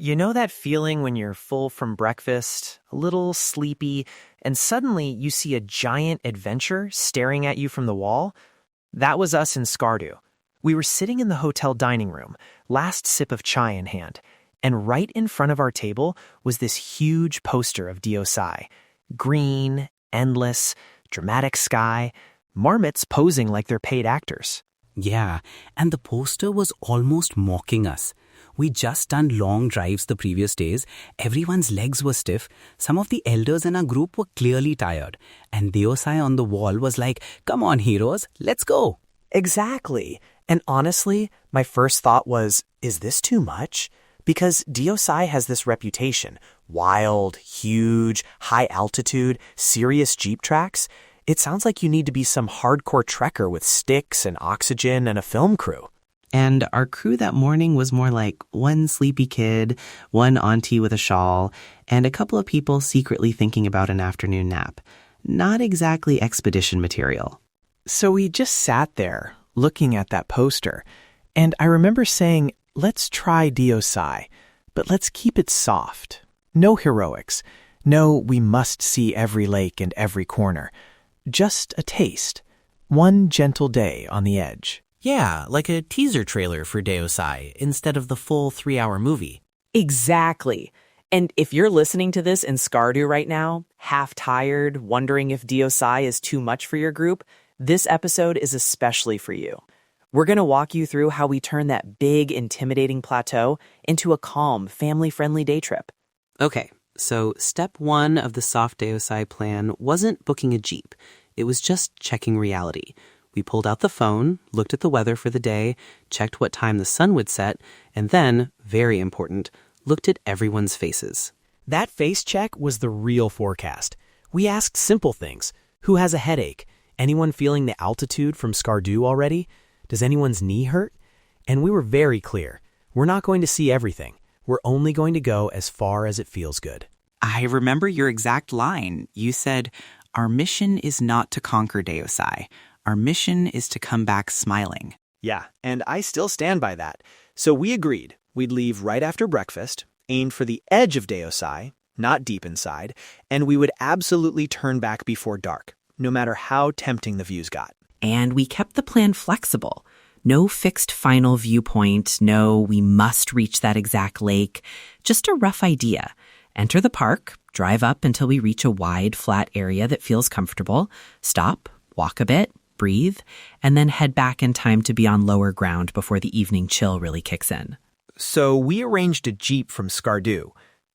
You know that feeling when you're full from breakfast, a little sleepy, and suddenly you see a giant adventure staring at you from the wall? That was us in Skardu. We were sitting in the hotel dining room, last sip of chai in hand, and right in front of our table was this huge poster of Deosai. Green, endless, dramatic sky, marmots posing like they're paid actors. Yeah, and the poster was almost mocking us. We'd just done long drives the previous days, everyone's legs were stiff, some of the elders in our group were clearly tired, and Deosai on the wall was like, "Come on, heroes, let's go." Exactly. And honestly, my first thought was, is this too much? Because Deosai has this reputation, wild, huge, high altitude, serious jeep tracks. It sounds like you need to be some hardcore trekker with sticks and oxygen and a film crew. And our crew that morning was more like one sleepy kid, one auntie with a shawl, and a couple of people secretly thinking about an afternoon nap. Not exactly expedition material. So we just sat there, looking at that poster, and I remember saying, let's try Deosai, but let's keep it soft. No heroics. No, we must see every lake and every corner. Just a taste. One gentle day on the edge. Yeah, like a teaser trailer for Deosai instead of the full 3-hour movie. Exactly. And if you're listening to this in Skardu right now, half tired, wondering if Deosai is too much for your group, this episode is especially for you. We're going to walk you through how we turn that big, intimidating plateau into a calm, family-friendly day trip. Okay, so step 1 of the soft Deosai plan wasn't booking a Jeep. It was just checking reality. We pulled out the phone, looked at the weather for the day, checked what time the sun would set, and then, very important, looked at everyone's faces. That face check was the real forecast. We asked simple things. Who has a headache? Anyone feeling the altitude from Skardu already? Does anyone's knee hurt? And we were very clear. We're not going to see everything. We're only going to go as far as it feels good. I remember your exact line. You said, "Our mission is not to conquer Deosai. Our mission is to come back smiling." Yeah, and I still stand by that. So we agreed we'd leave right after breakfast, aimed for the edge of Deosai, not deep inside, and we would absolutely turn back before dark, no matter how tempting the views got. And we kept the plan flexible. No fixed final viewpoint. No, we must reach that exact lake. Just a rough idea. Enter the park, drive up until we reach a wide, flat area that feels comfortable, stop, walk a bit, breathe, and then head back in time to be on lower ground before the evening chill really kicks in. So we arranged a Jeep from Skardu.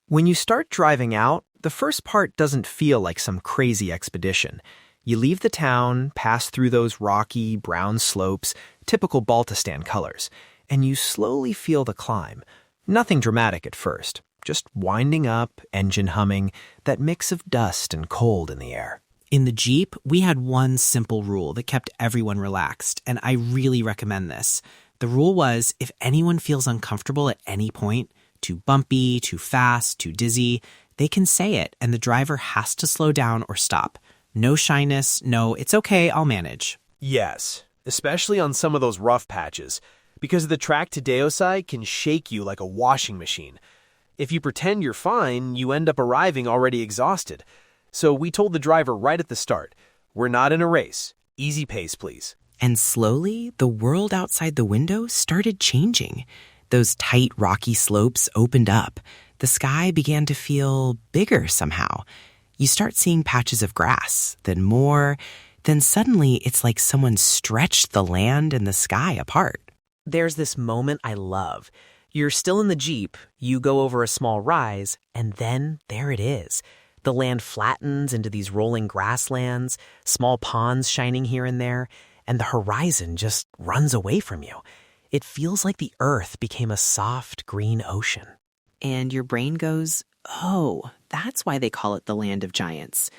When you start driving out, the first part doesn't feel like some crazy expedition. You leave the town, pass through those rocky, brown slopes, typical Baltistan colors, and you slowly feel the climb. Nothing dramatic at first, just winding up, engine humming, that mix of dust and cold in the air. In the Jeep, we had one simple rule that kept everyone relaxed, and I really recommend this. The rule was, if anyone feels uncomfortable at any point, too bumpy, too fast, too dizzy, they can say it, and the driver has to slow down or stop. No shyness, no, it's okay, I'll manage. Yes, especially on some of those rough patches, because the track to Deosai can shake you like a washing machine. If you pretend you're fine, you end up arriving already exhausted. So we told the driver right at the start, we're not in a race. Easy pace, please. And slowly, the world outside the window started changing. Those tight, rocky slopes opened up. The sky began to feel bigger somehow. You start seeing patches of grass, then more. Then suddenly, it's like someone stretched the land and the sky apart. There's this moment I love. You're still in the Jeep, you go over a small rise, and then there it is. The land flattens into these rolling grasslands, small ponds shining here and there, and the horizon just runs away from you. It feels like the earth became a soft green ocean. And your brain goes, oh, that's why they call it the land of giants.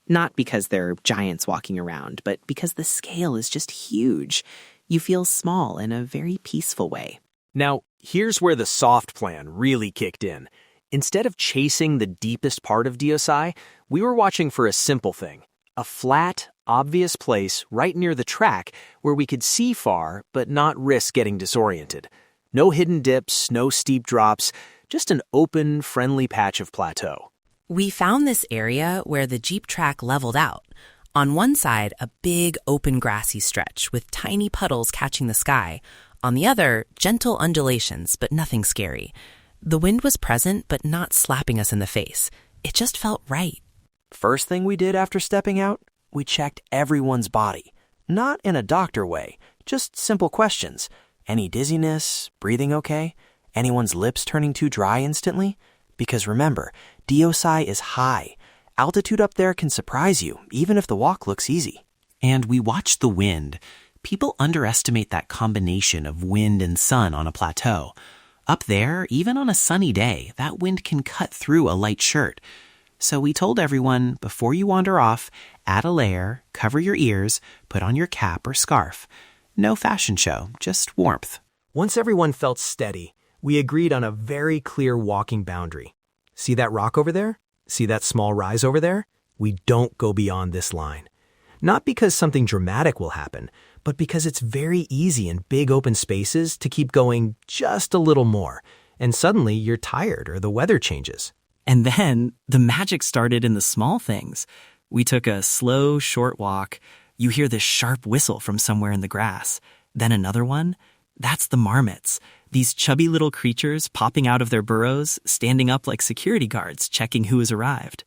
Not because they're giants walking around, but because the scale is just huge. You feel small in a very peaceful way. Now, here's where the soft plan really kicked in. Instead of chasing the deepest part of Deosai, we were watching for a simple thing. A flat, obvious place right near the track where we could see far but not risk getting disoriented. No hidden dips, no steep drops, just an open, friendly patch of plateau. We found this area where the Jeep track leveled out. On one side, a big open grassy stretch with tiny puddles catching the sky. On the other, gentle undulations, but nothing scary. The wind was present, but not slapping us in the face. It just felt right. First thing we did after stepping out, we checked everyone's body. Not in a doctor way, just simple questions. Any dizziness? Breathing okay? Anyone's lips turning too dry instantly? Because remember, Deosai is high. Altitude up there can surprise you, even if the walk looks easy. And we watched the wind. People underestimate that combination of wind and sun on a plateau. Up there, even on a sunny day, that wind can cut through a light shirt. So we told everyone, before you wander off, add a layer, cover your ears, put on your cap or scarf. No fashion show, just warmth. Once everyone felt steady, we agreed on a very clear walking boundary. See that rock over there? See that small rise over there? We don't go beyond this line. Not because something dramatic will happen, but because it's very easy in big open spaces to keep going just a little more, and suddenly you're tired or the weather changes. And then the magic started in the small things. We took a slow, short walk. You hear this sharp whistle from somewhere in the grass. Then another one. That's the marmots. These chubby little creatures popping out of their burrows, standing up like security guards, checking who has arrived.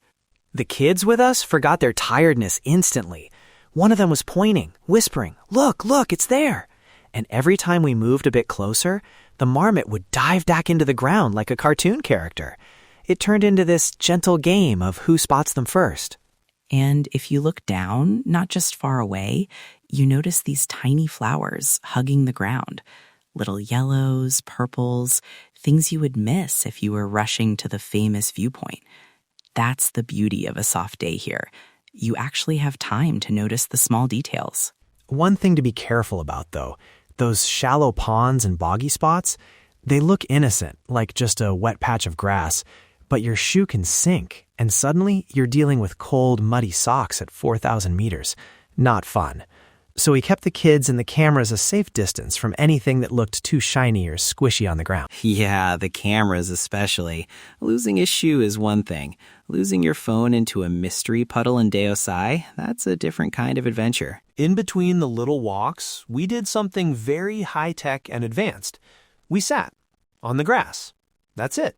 The kids with us forgot their tiredness instantly. One of them was pointing, whispering, "Look, look, it's there." And every time we moved a bit closer, the marmot would dive back into the ground like a cartoon character. It turned into this gentle game of who spots them first. And if you look down, not just far away, you notice these tiny flowers hugging the ground. Little yellows, purples, things you would miss if you were rushing to the famous viewpoint. That's the beauty of a soft day here. You actually have time to notice the small details. One thing to be careful about, though, those shallow ponds and boggy spots, they look innocent, like just a wet patch of grass, but your shoe can sink, and suddenly you're dealing with cold, muddy socks at 4,000 meters. Not fun. So we kept the kids and the cameras a safe distance from anything that looked too shiny or squishy on the ground. Yeah, the cameras especially. Losing a shoe is one thing. Losing your phone into a mystery puddle in Deosai, that's a different kind of adventure. In between the little walks, we did something very high-tech and advanced. We sat on the grass. That's it.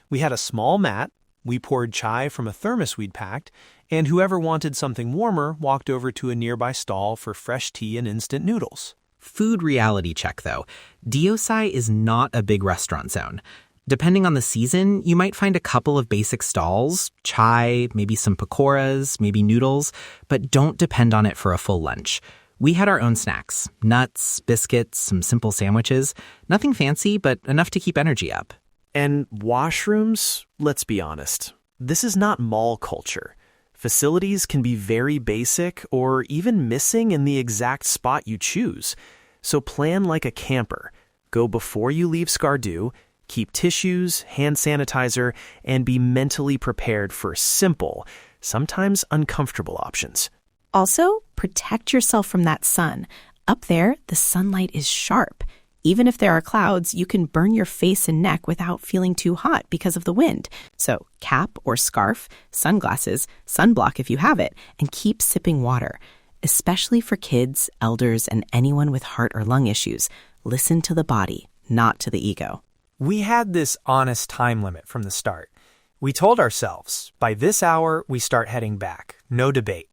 We had a small mat, we poured chai from a thermos we'd packed, and whoever wanted something warmer walked over to a nearby stall for fresh tea and instant noodles. Food reality check, though. Deosai is not a big restaurant zone. Depending on the season, you might find a couple of basic stalls, chai, maybe some pakoras, maybe noodles, but don't depend on it for a full lunch. We had our own snacks, nuts, biscuits, some simple sandwiches. Nothing fancy, but enough to keep energy up. And washrooms, let's be honest, this is not mall culture. Facilities can be very basic or even missing in the exact spot you choose. So plan like a camper. Go before you leave Skardu, keep tissues, hand sanitizer, and be mentally prepared for simple, sometimes uncomfortable options. Also, protect yourself from that sun. Up there, the sunlight is sharp. Even if there are clouds, you can burn your face and neck without feeling too hot because of the wind. So cap or scarf, sunglasses, sunblock if you have it, and keep sipping water. Especially for kids, elders, and anyone with heart or lung issues. Listen to the body, not to the ego. We had this honest time limit from the start. We told ourselves, by this hour, we start heading back. No debate.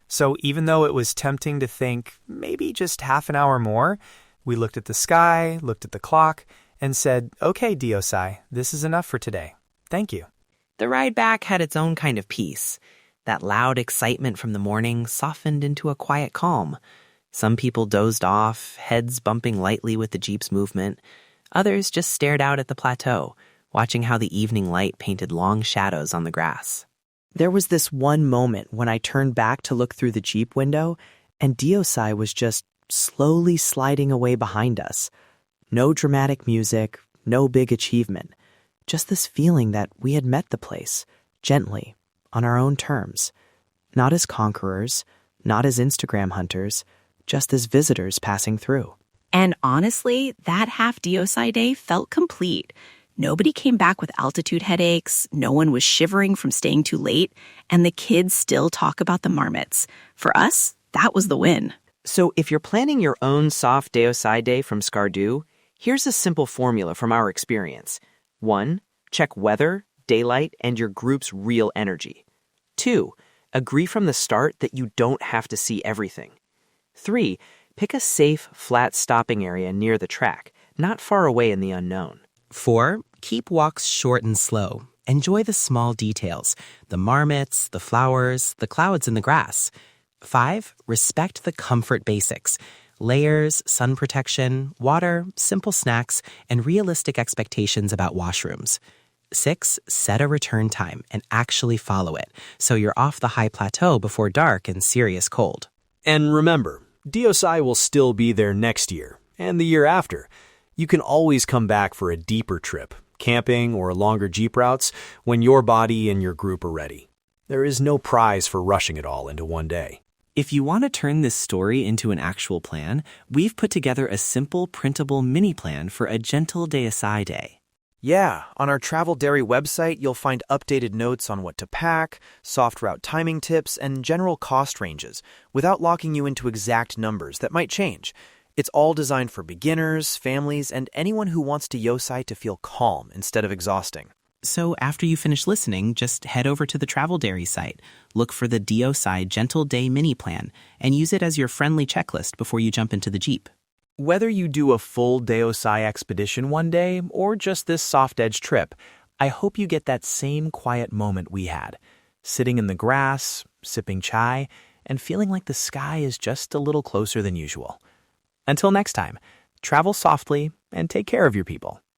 So even though it was tempting to think maybe just half an hour more, we looked at the sky, looked at the clock, and said, "Okay, Deosai, this is enough for today. Thank you." The ride back had its own kind of peace. That loud excitement from the morning softened into a quiet calm. Some people dozed off, heads bumping lightly with the Jeep's movement. Others just stared out at the plateau, watching how the evening light painted long shadows on the grass. There was this one moment when I turned back to look through the Jeep window, and Deosai was just slowly sliding away behind us. No dramatic music, no big achievement. Just this feeling that we had met the place, gently, on our own terms. Not as conquerors, not as Instagram hunters, just as visitors passing through. And honestly, that half Deosai day felt complete. Nobody came back with altitude headaches, no one was shivering from staying too late, and the kids still talk about the marmots. For us, that was the win. So if you're planning your own soft Deosai day from Skardu, here's a simple formula from our experience. 1. Check weather, daylight, and your group's real energy. 2. Agree from the start that you don't have to see everything. 3. Pick a safe, flat stopping area near the track, not far away in the unknown. 4. Keep walks short and slow. Enjoy the small details, the marmots, the flowers, the clouds in the grass. 5. Respect the comfort basics. Layers, sun protection, water, simple snacks, and realistic expectations about washrooms. 6. Set a return time and actually follow it, so you're off the high plateau before dark and serious cold. And remember, Deosai will still be there next year and the year after. You can always come back for a deeper trip, camping or longer Jeep routes, when your body and your group are ready. There is no prize for rushing it all into one day. If you want to turn this story into an actual plan, we've put together a simple printable mini plan for a gentle Deosai day. Yeah, on our Travel Dairy website, you'll find updated notes on what to pack, soft route timing tips, and general cost ranges, without locking you into exact numbers that might change. It's all designed for beginners, families, and anyone who wants to Deosai to feel calm instead of exhausting. So after you finish listening, just head over to the Travel Dairy site, look for the Deosai Gentle Day Mini Plan, and use it as your friendly checklist before you jump into the Jeep. Whether you do a full Deosai expedition one day or just this soft-edge trip, I hope you get that same quiet moment we had, sitting in the grass, sipping chai, and feeling like the sky is just a little closer than usual. Until next time, travel softly and take care of your people.